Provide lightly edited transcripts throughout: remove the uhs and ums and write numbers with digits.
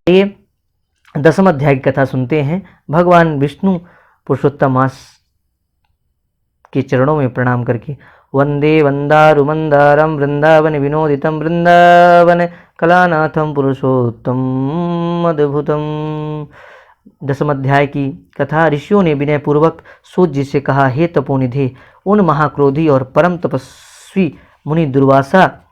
ये 10वें अध्याय की कथा सुनते हैं। भगवान विष्णु पुरुषोत्तम मास के चरणों में प्रणाम करके वंदे वंदारु मंदारम वृंदावन विनोदितम वृंदावन कलानाथम पुरुषोत्तम अद्भुतम। 10वें अध्याय की कथा। ऋषियों ने विनय पूर्वक सूत जी से कहा, हे तपोनिधि, उन महाक्रोधी और परम तपस्वी मुनि दुर्वासा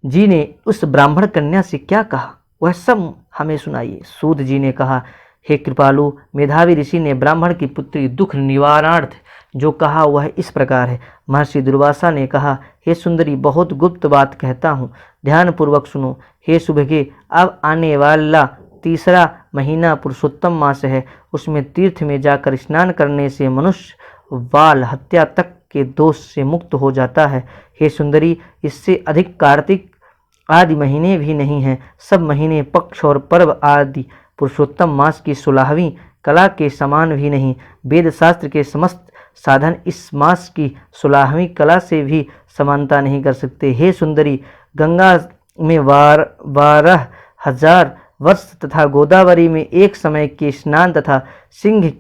जी ने उस ब्राह्मण कन्या से क्या कहा, वह सब हमें सुनाइए। सूत जी ने कहा, हे कृपालु, मेधावी ऋषि ने ब्राह्मण की पुत्री दुख निवारणार्थ जो कहा वह इस प्रकार है। महर्षि दुर्वासा ने कहा, हे सुंदरी, बहुत गुप्त बात कहता हूँ, ध्यान पूर्वक सुनो। हे सुभगे, अब आने वाला 3रा महीना पुरुषोत्तम मास है। उसमें तीर्थ में जाकर स्नान करने से मनुष्य बाल हत्या तक के दोष से मुक्त हो जाता है। हे सुंदरी, इससे अधिक कार्तिक आदि महीने भी नहीं हैं। सब महीने, पक्ष और पर्व आदि पुरुषोत्तम मास की 16वीं कला के समान भी नहीं। वेद शास्त्र के समस्त साधन इस मास की 16वीं कला से भी समानता नहीं कर सकते। हे सुंदरी, गंगा में 12,000 वर्ष तथा गोदावरी में एक समय के स्नान तथा सिंह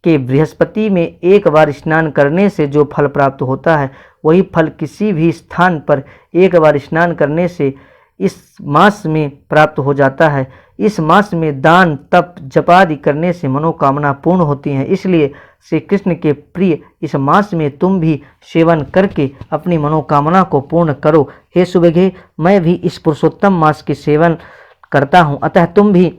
के बृहस्पति में एक बार स्नान करने से जो फल प्राप्त होता है, वही फल किसी भी स्थान पर एक बार स्नान करने से इस मास में प्राप्त हो जाता है। इस मास में दान, तप, जपादि करने से मनोकामना पूर्ण होती हैं। इसलिए श्री कृष्ण के प्रिय इस मास में तुम भी सेवन करके अपनी मनोकामना को पूर्ण करो। हे सुभगे, मैं भी इस पुरुषोत्तम मास के सेवन करता हूँ, अतः तुम भी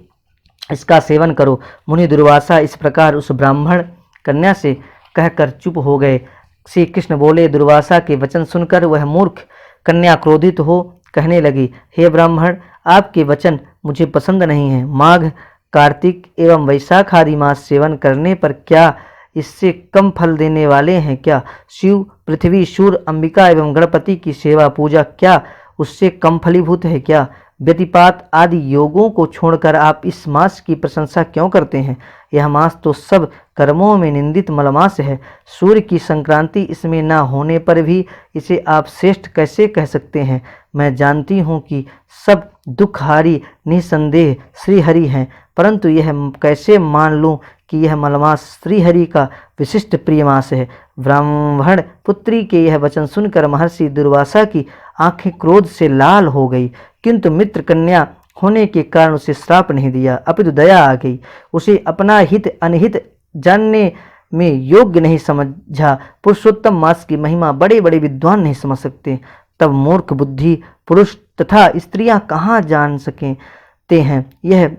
इसका सेवन करो। मुनि दुर्वासा इस प्रकार उस ब्राह्मण कन्या से कहकर चुप हो गए। श्री कृष्ण बोले, दुर्वासा के वचन सुनकर वह मूर्ख कन्या क्रोधित हो कहने लगी, हे ब्राह्मण, आपके वचन मुझे पसंद नहीं है। माघ, कार्तिक एवं वैशाख आदि मास सेवन करने पर क्या इससे कम फल देने वाले हैं क्या? शिव, पृथ्वी, सूर्य, अंबिका एवं गणपति की सेवा पूजा क्या उससे कम फलीभूत है क्या? व्यतिपात आदि योगों को छोड़कर आप इस मास की प्रशंसा क्यों करते हैं? यह मास तो सब कर्मों में निंदित मलमास है। सूर्य की संक्रांति इसमें न होने पर भी इसे आप श्रेष्ठ कैसे कह सकते हैं? मैं जानती हूँ कि सब दुखहारी निसंदेह श्रीहरि हैं, परंतु यह कैसे मान लूँ कि यह मलमास श्रीहरि का विशिष्ट प्रिय मास है। ब्राह्मण पुत्री के यह वचन सुनकर महर्षि दुर्वासा की आंखें क्रोध से लाल हो गई, किंतु मित्र कन्या होने के कारण उसे श्राप नहीं दिया, अपितु दया आ गई। उसे अपना हित अनहित जानने में योग्य नहीं समझा। पुरुषोत्तम मास की महिमा बड़े बड़े विद्वान नहीं समझ सकते, तब मूर्ख बुद्धि पुरुष तथा स्त्रियां कहाँ जान सकते हैं। यह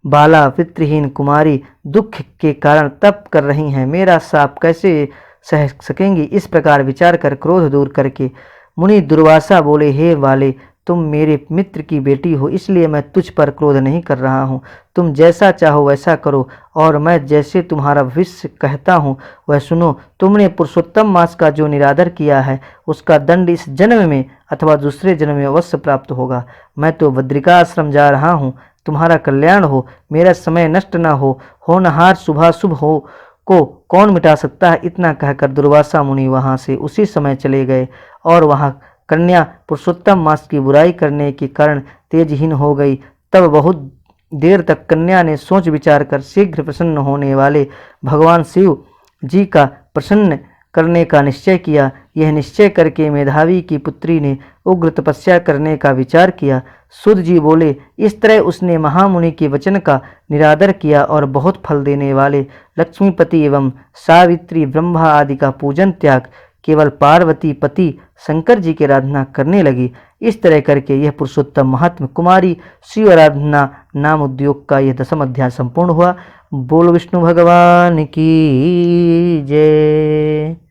बाला पितृहीन कुमारी दुख के कारण तप कर रही हैं, मेरा शाप कैसे सह सकेंगी? इस प्रकार विचार कर क्रोध दूर करके मुनि दुर्वासा बोले, हे वाले, तुम मेरे मित्र की बेटी हो, इसलिए मैं तुझ पर क्रोध नहीं कर रहा हूँ। तुम जैसा चाहो वैसा करो, और मैं जैसे तुम्हारा भविष्य कहता हूँ वह सुनो। तुमने पुरुषोत्तम मास का जो निरादर किया है, उसका दंड इस जन्म में अथवा दूसरे जन्म में अवश्य प्राप्त होगा। मैं तो बद्रिका आश्रम जा रहा हूँ, तुम्हारा कल्याण हो, मेरा समय नष्ट न हो। होनहार शुभाशुभ हो को कौन मिटा सकता है? इतना कहकर दुर्वासा मुनि वहाँ से उसी समय चले गए, और वहाँ कन्या पुरुषोत्तम मास की बुराई करने के कारण तेजहीन हो गई। तब बहुत देर तक कन्या ने सोच विचार कर शीघ्र प्रसन्न होने वाले भगवान शिव जी का प्रसन्न करने का निश्चय किया। यह निश्चय करके मेधावी की पुत्री ने उग्र तपस्या करने का विचार किया। सूत जी बोले, इस तरह उसने महामुनि के वचन का निरादर किया और बहुत फल देने वाले लक्ष्मीपति एवं सावित्री ब्रह्मा आदि का पूजन त्याग केवल पार्वती पति शंकर जी की आराधना करने लगी। इस तरह करके यह पुरुषोत्तम महात्मा कुमारी शिव आराधना नाम उद्योग का यह 10वां अध्याय संपूर्ण हुआ। बोल विष्णु भगवान की जय।